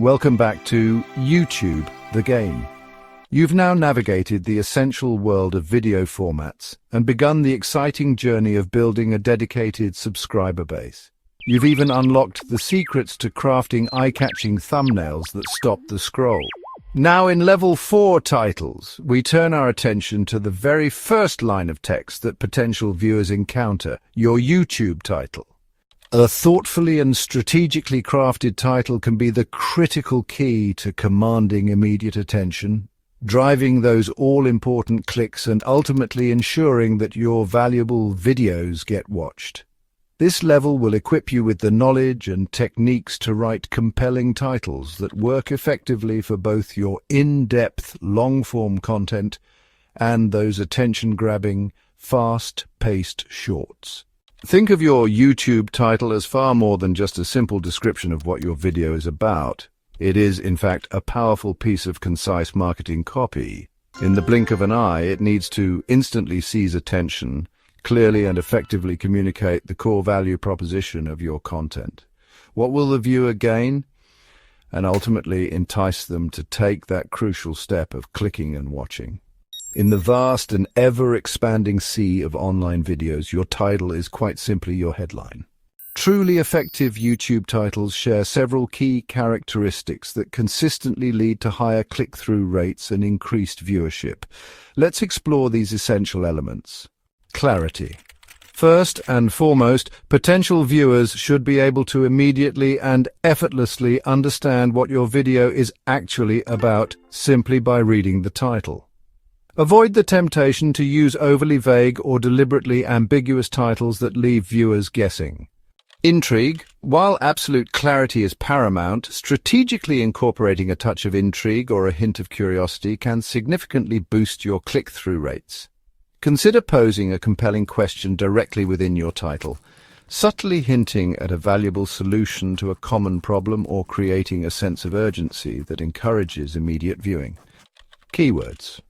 Welcome back to YouTube, the game. You've now navigated the essential world of video formats and begun the exciting journey of building a dedicated subscriber base. You've even unlocked the secrets to crafting eye-catching thumbnails that stop the scroll. Now in Level 4 titles, we turn our attention to the very first line of text that potential viewers encounter, your YouTube title. A thoughtfully and strategically crafted title can be the critical key to commanding immediate attention, driving those all-important clicks and ultimately ensuring that your valuable videos get watched. This level will equip you with the knowledge and techniques to write compelling titles that work effectively for both your in-depth, long-form content and those attention-grabbing, fast-paced shorts. Think of your YouTube title as far more than just a simple description of what your video is about. It is, in fact, a powerful piece of concise marketing copy. In the blink of an eye, it needs to instantly seize attention, clearly and effectively communicate the core value proposition of your content. What will the viewer gain? And ultimately entice them to take that crucial step of clicking and watching. In the vast and ever-expanding sea of online videos, your title is quite simply your headline. Truly effective YouTube titles share several key characteristics that consistently lead to higher click-through rates and increased viewership. Let's explore these essential elements. Clarity. First and foremost, potential viewers should be able to immediately and effortlessly understand what your video is actually about simply by reading the title. Avoid the temptation to use overly vague or deliberately ambiguous titles that leave viewers guessing. Intrigue. While absolute clarity is paramount, strategically incorporating a touch of intrigue or a hint of curiosity can significantly boost your click-through rates. Consider posing a compelling question directly within your title, subtly hinting at a valuable solution to a common problem or creating a sense of urgency that encourages immediate viewing. Keywords.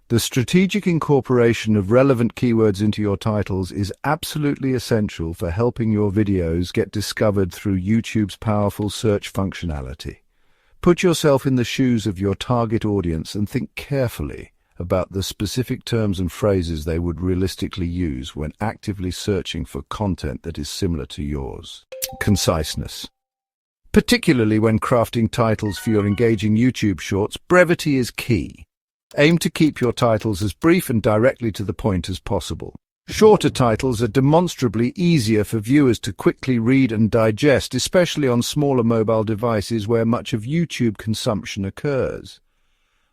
The strategic incorporation of relevant keywords into your titles is absolutely essential for helping your videos get discovered through YouTube's powerful search functionality. Put yourself in the shoes of your target audience and think carefully about the specific terms and phrases they would realistically use when actively searching for content that is similar to yours. Conciseness. Particularly when crafting titles for your engaging YouTube shorts, brevity is key. Aim to keep your titles as brief and directly to the point as possible. Shorter titles are demonstrably easier for viewers to quickly read and digest, especially on smaller mobile devices where much of YouTube consumption occurs.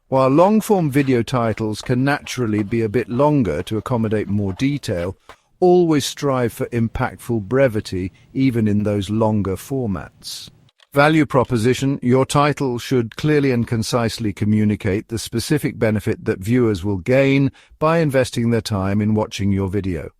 While long-form video titles can naturally be a bit longer to accommodate more detail, always strive for impactful brevity even in those longer formats. Value proposition. Your title should clearly and concisely communicate the specific benefit that viewers will gain by investing their time in watching your video.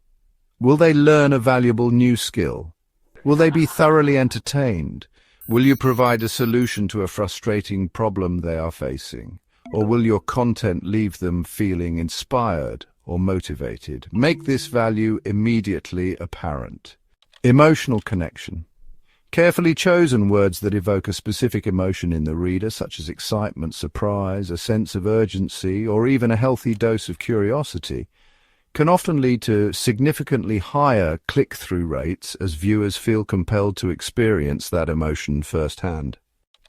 Will they learn a valuable new skill? Will they be thoroughly entertained? Will you provide a solution to a frustrating problem they are facing? Or will your content leave them feeling inspired or motivated? Make this value immediately apparent. Emotional connection. Carefully chosen words that evoke a specific emotion in the reader, such as excitement, surprise, a sense of urgency, or even a healthy dose of curiosity, can often lead to significantly higher click-through rates as viewers feel compelled to experience that emotion firsthand.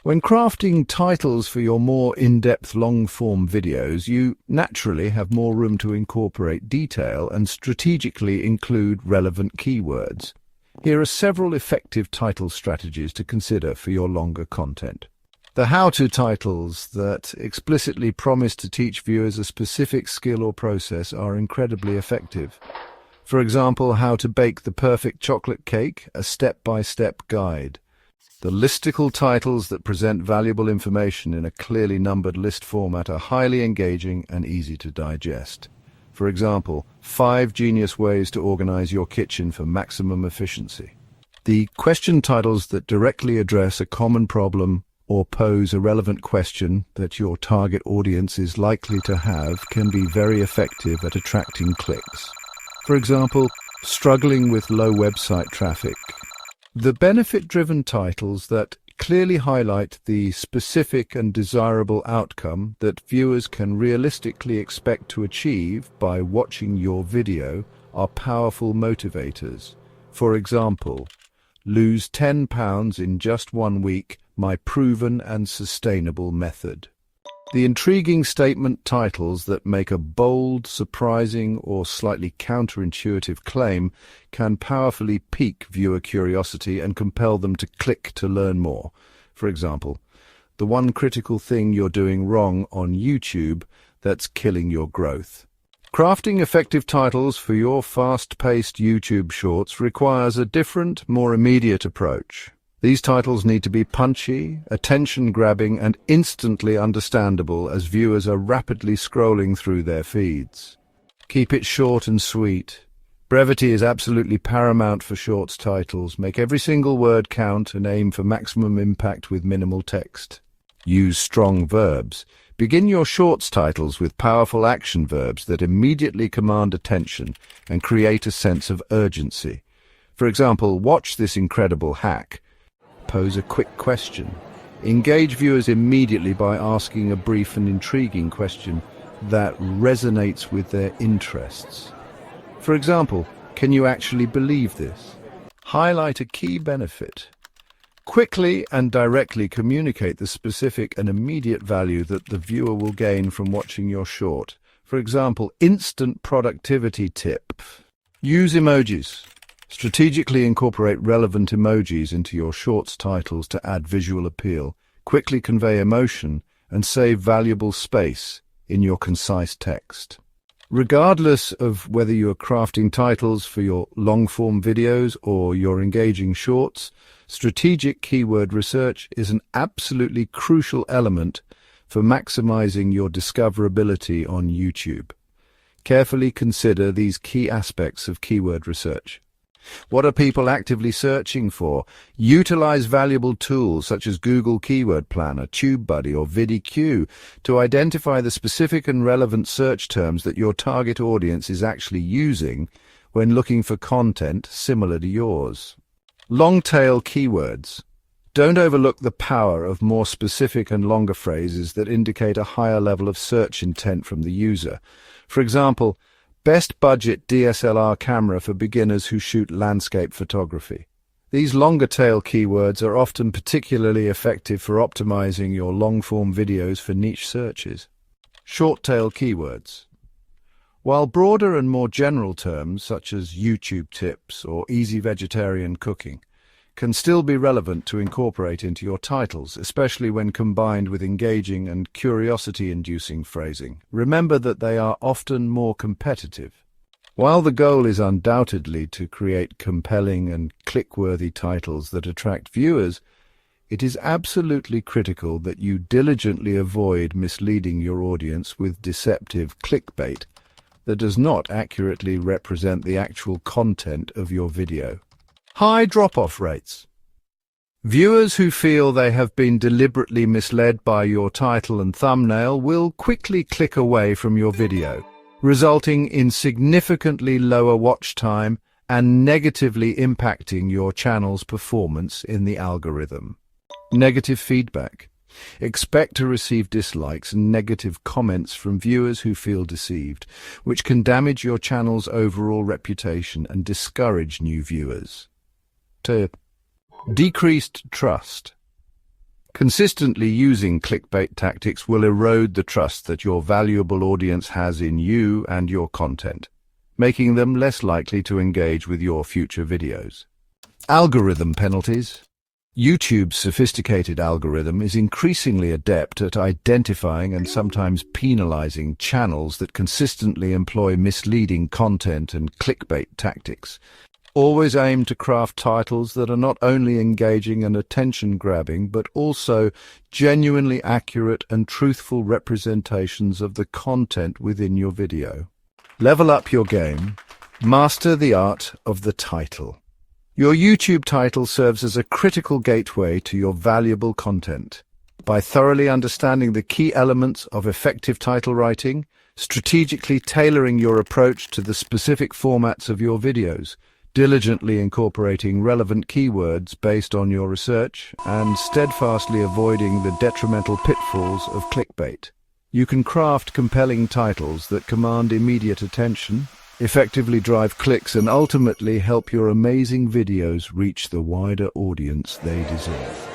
When crafting titles for your more in-depth long-form videos, you naturally have more room to incorporate detail and strategically include relevant keywords. Here are several effective title strategies to consider for your longer content. The how-to titles that explicitly promise to teach viewers a specific skill or process are incredibly effective. For example, how to bake the perfect chocolate cake, a step-by-step guide. The listicle titles that present valuable information in a clearly numbered list format are highly engaging and easy to digest. For example, 5 genius ways to organize your kitchen for maximum efficiency. The question titles that directly address a common problem or pose a relevant question that your target audience is likely to have can be very effective at attracting clicks. For example, struggling with low website traffic. The benefit-driven titles that Clearly highlight the specific and desirable outcome that viewers can realistically expect to achieve by watching your video are powerful motivators. For example, lose 10 pounds in just 1 week, my proven and sustainable method. The intriguing statement titles that make a bold, surprising, or slightly counterintuitive claim can powerfully pique viewer curiosity and compel them to click to learn more. For example, the one critical thing you're doing wrong on YouTube that's killing your growth. Crafting effective titles for your fast-paced YouTube shorts requires a different, more immediate approach. These titles need to be punchy, attention-grabbing, and instantly understandable as viewers are rapidly scrolling through their feeds. Keep it short and sweet. Brevity is absolutely paramount for shorts titles. Make every single word count and aim for maximum impact with minimal text. Use strong verbs. Begin your shorts titles with powerful action verbs that immediately command attention and create a sense of urgency. For example, watch this incredible hack. Pose a quick question. Engage viewers immediately by asking a brief and intriguing question that resonates with their interests. For example, can you actually believe this? Highlight a key benefit. Quickly and directly communicate the specific and immediate value that the viewer will gain from watching your short. For example, instant productivity tip. Use emojis. Strategically incorporate relevant emojis into your shorts titles to add visual appeal, quickly convey emotion, and save valuable space in your concise text. Regardless of whether you are crafting titles for your long-form videos or your engaging shorts, strategic keyword research is an absolutely crucial element for maximizing your discoverability on YouTube. Carefully consider these key aspects of keyword research. What are people actively searching for? Utilize valuable tools such as Google Keyword Planner, TubeBuddy, or VidIQ to identify the specific and relevant search terms that your target audience is actually using when looking for content similar to yours. Long-tail keywords. Don't overlook the power of more specific and longer phrases that indicate a higher level of search intent from the user. For example, best budget DSLR camera for beginners who shoot landscape photography. These longer tail keywords are often particularly effective for optimizing your long-form videos for niche searches. Short tail keywords. While broader and more general terms such as YouTube tips or easy vegetarian cooking can still be relevant to incorporate into your titles, especially when combined with engaging and curiosity-inducing phrasing. Remember that they are often more competitive. While the goal is undoubtedly to create compelling and click-worthy titles that attract viewers, it is absolutely critical that you diligently avoid misleading your audience with deceptive clickbait that does not accurately represent the actual content of your video. High drop-off rates. Viewers who feel they have been deliberately misled by your title and thumbnail will quickly click away from your video, resulting in significantly lower watch time and negatively impacting your channel's performance in the algorithm. Negative feedback. Expect to receive dislikes and negative comments from viewers who feel deceived, which can damage your channel's overall reputation and discourage new viewers. Decreased trust. Consistently using clickbait tactics will erode the trust that your valuable audience has in you and your content, making them less likely to engage with your future videos. Algorithm penalties. YouTube's sophisticated algorithm is increasingly adept at identifying and sometimes penalizing channels that consistently employ misleading content and clickbait tactics. Always aim to craft titles that are not only engaging and attention-grabbing, but also genuinely accurate and truthful representations of the content within your video. Level up your game. Master the art of the title. Your YouTube title serves as a critical gateway to your valuable content. By thoroughly understanding the key elements of effective title writing, strategically tailoring your approach to the specific formats of your videos, diligently incorporating relevant keywords based on your research, and steadfastly avoiding the detrimental pitfalls of clickbait. You can craft compelling titles that command immediate attention, effectively drive clicks, and ultimately help your amazing videos reach the wider audience they deserve.